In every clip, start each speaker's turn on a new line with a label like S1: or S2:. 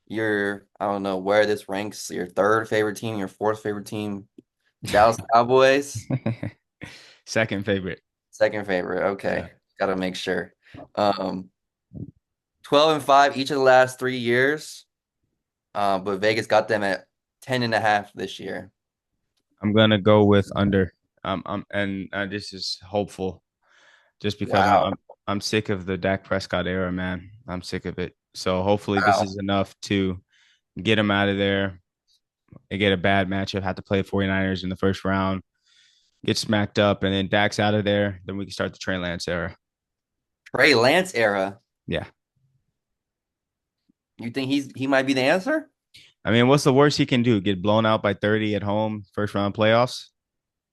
S1: your I don't know where this ranks, your third favorite team, your fourth favorite team, Dallas Cowboys,
S2: Second favorite.
S1: second favorite.
S2: Yeah.
S1: Okay, gotta make sure. Um, 12-5 each of the last 3 years. But Vegas got them at 10.5 this year.
S2: I'm gonna go with under. And this is hopeful, just because
S1: Wow.
S2: I'm sick of the Dak Prescott era, man. I'm sick of it. So hopefully this
S1: Wow.
S2: is enough to get him out of there. They get a bad matchup, have to play 49ers in the first round, get smacked up, and then Dak's out of there. Then we can start the Trey Lance era.
S1: Trey Lance era.
S2: Yeah.
S1: You think he might be the answer?
S2: I mean, what's the worst he can do? Get blown out by 30 at home, first round playoffs?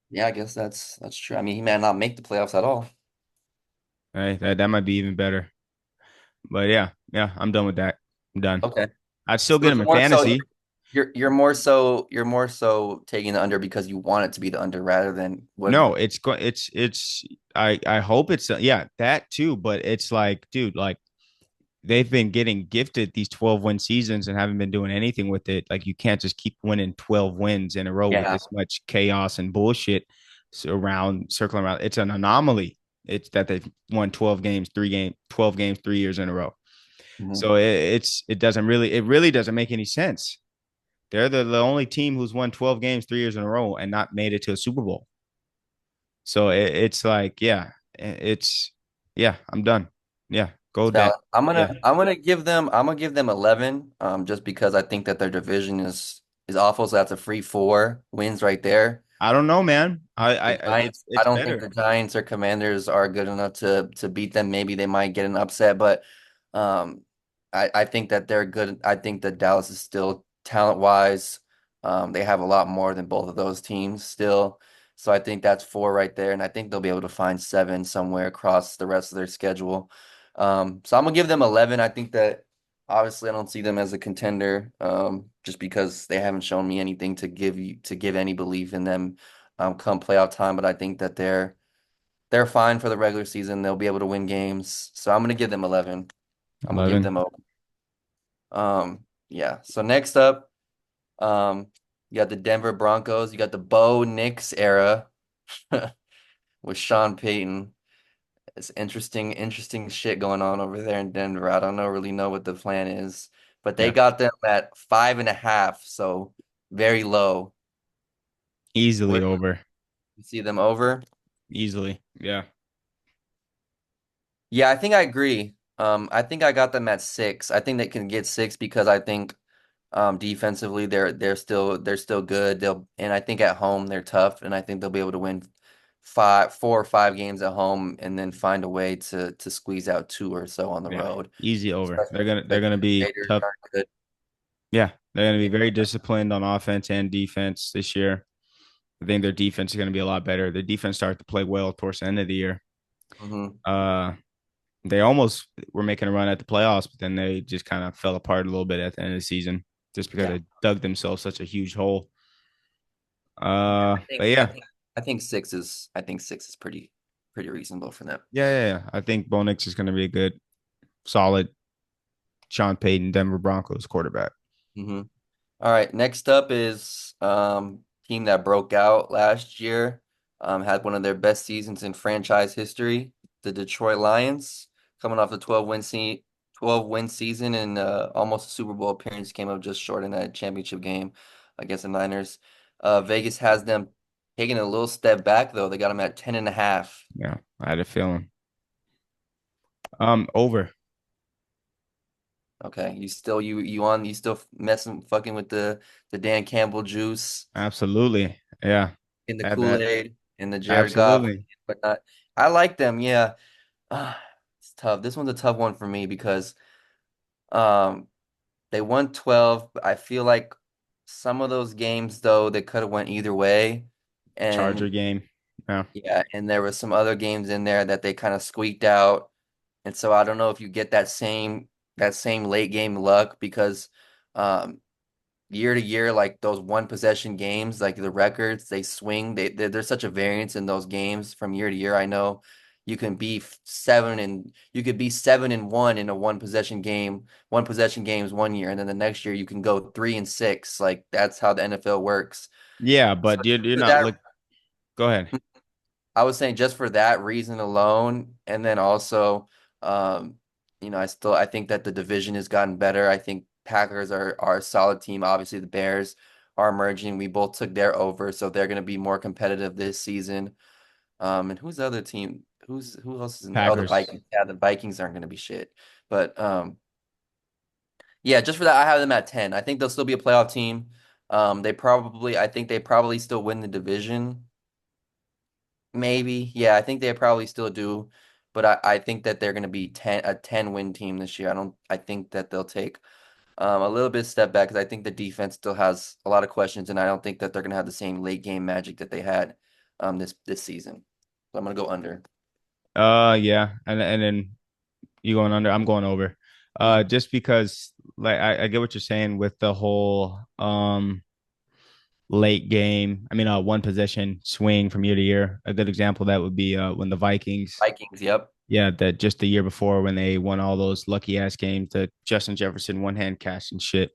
S1: Yeah, I guess that's true. I mean, he may not make the playoffs at all.
S2: Right? That might be even better. But yeah, I'm done with that. I'm done.
S1: Okay.
S2: I'd still
S1: So
S2: get
S1: it's
S2: him in
S1: more so
S2: fantasy.
S1: you're more so taking the under because you want it to be the under rather than what.
S2: No, it's I hope it's yeah, that too, but it's like, dude, like they've been getting gifted these 12-win seasons and haven't been doing anything with it. Like you can't just keep winning 12 wins in a row with
S1: Yeah.
S2: this much chaos and bullshit circling around. It's an anomaly. It's that they've won 12 games 3 years in a row.
S1: Mhm.
S2: So it really doesn't make any sense. They're the only team who's won 12 games 3 years in a row and not made it to a Super Bowl. So it's like, yeah, it's yeah, I'm done. Yeah, go
S1: It's
S2: that.
S1: valid. I'm
S2: Yeah,
S1: gonna I'm gonna give them 11 just because I think that their division is awful, so that's a free 4 wins right there.
S2: I don't know, man.
S1: The Giants, I
S2: It's
S1: don't think
S2: better.
S1: the Giants or Commanders are good enough to beat them. Maybe they might get an upset, but um, I think that they're good. I think that Dallas is still talent wise. They have a lot more than both of those teams still. So I think that's 4 right there, and I think they'll be able to find 7 somewhere across the rest of their schedule. So I'm gonna give them 11. I think that obviously I don't see them as a contender, just because they haven't shown me anything to give any belief in them come playoff time, but I think that they're fine for the regular season. They'll be able to win games. So I'm gonna give them 11. I'm gonna give
S2: 11.
S1: them a yeah. So next up, um you got the Denver Broncos. You got the Bo Nix era with Sean Payton. It's interesting shit going on over there in Denver. I don't really know what the plan is, but they
S2: Yeah,
S1: got them at 5.5, so very low.
S2: easily
S1: Where do
S2: over.
S1: you see them over?
S2: Easily. Yeah.
S1: Yeah, I think I agree. I think I got them at 6. I think they can get 6 because I think defensively they're still good. And I think at home they're tough, and I think they'll be able to win 4 or 5 games at home and then find a way to squeeze out 2 or so on the
S2: Yeah.
S1: road.
S2: Easy over. They're
S1: Especially
S2: gonna
S1: if the
S2: be
S1: Raiders
S2: tough.
S1: aren't good.
S2: Yeah. They're gonna be
S1: Yeah.
S2: very disciplined on offense and defense this year. I think their defense is gonna be a lot better. Their defense started to play well towards the end of the year.
S1: Hmm.
S2: Uh they almost were making a run at the playoffs, but then they just kind of fell apart a little bit at the end of the season just because
S1: Yeah.
S2: they dug themselves such a huge hole.
S1: Yeah.
S2: But yeah,
S1: I think 6 is pretty reasonable for them.
S2: yeah. I think Bo Nix is going to be a good, solid Sean Payton Denver Broncos quarterback.
S1: Hmm. All right, next up is team that broke out last year, had one of their best seasons in franchise history, the Detroit Lions, coming off the 12-win season and almost a Super Bowl appearance, came up just short in that championship game against the Niners. Vegas has them taking a little step back though. They got them at 10.5.
S2: Yeah, I had a feeling. Over.
S1: Okay, you still messing fucking with the Dan Campbell juice
S2: Absolutely. Yeah.
S1: in the
S2: Had that.
S1: Kool-Aid and the Jared Goff,
S2: Absolutely.
S1: but not. I like them, yeah. Ah, it's tough. This one's a tough one for me because um they won 12, but I feel like some of those games though they could have went either way.
S2: Charger
S1: And
S2: game. Yeah.
S1: yeah, and there was some other games in there that they kind of squeaked out. And so I don't know if you get that same late game luck because um year to year, like those one possession games, like the records, they swing. There's such a variance in those games from year to year. I know you can be 7-1 in a one possession games one year, and then the next year you can go 3-6. Like that's how the NFL works.
S2: Yeah,
S1: So
S2: but you're
S1: for
S2: not
S1: that,
S2: look. Go ahead.
S1: I was saying just for that reason alone, and then also, um, I think that the division has gotten better. I think Packers are a solid team. Obviously, the Bears are emerging. We both took their over, so they're going to be more competitive this season. And who's the other team? Who else is in there? Oh, the
S2: Packers.
S1: Vikings. Yeah, the Vikings aren't going to be shit. But yeah, just for that, I have them at 10. I think they'll still be a playoff team. I think they probably still win the division. Maybe. Yeah, I think they probably still do. But I think that they're going to be a 10 win team this year. I think that they'll take a little bit step back because I think the defense still has a lot of questions, and I don't think that they're going to have the same late game magic that they had this season. So I'm going to go under.
S2: Yeah, and then you going under, I'm going over.
S1: Mhm.
S2: Just because like I get what you're saying with the whole late game. I mean, one possession swing from year to year. A good example of that would be when the Vikings,
S1: Vikings, yep.
S2: yeah, that just the year before when they won all those lucky ass games, the Justin Jefferson one hand catch and shit.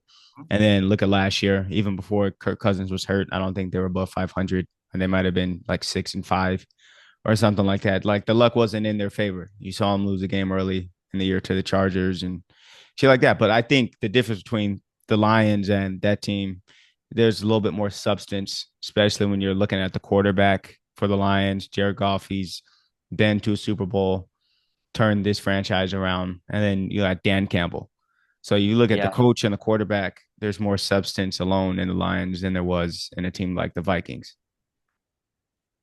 S2: And then look at last year, even before Kirk Cousins was hurt, I don't think they were above 500, and they might have been like 6-5 or something like that. Like the luck wasn't in their favor. You saw them lose a game early in the year to the Chargers and shit like that. But I think the difference between the Lions and that team, there's a little bit more substance, especially when you're looking at the quarterback for the Lions, Jared Goff. He's been to a Super Bowl, turned this franchise around, and then you got Dan Campbell. So you look at the
S1: Yeah,
S2: coach and the quarterback, there's more substance alone in the Lions than there was in a team like the Vikings.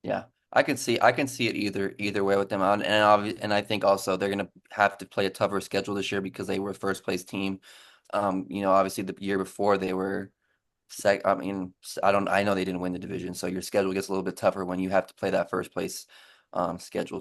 S1: yeah. I can see it either way with them on, and I think also they're gonna have to play a tougher schedule this year because they were first place team. Obviously the year before they were I mean, I know they didn't win the division, so your schedule gets a little bit tougher when you have to play that first place schedule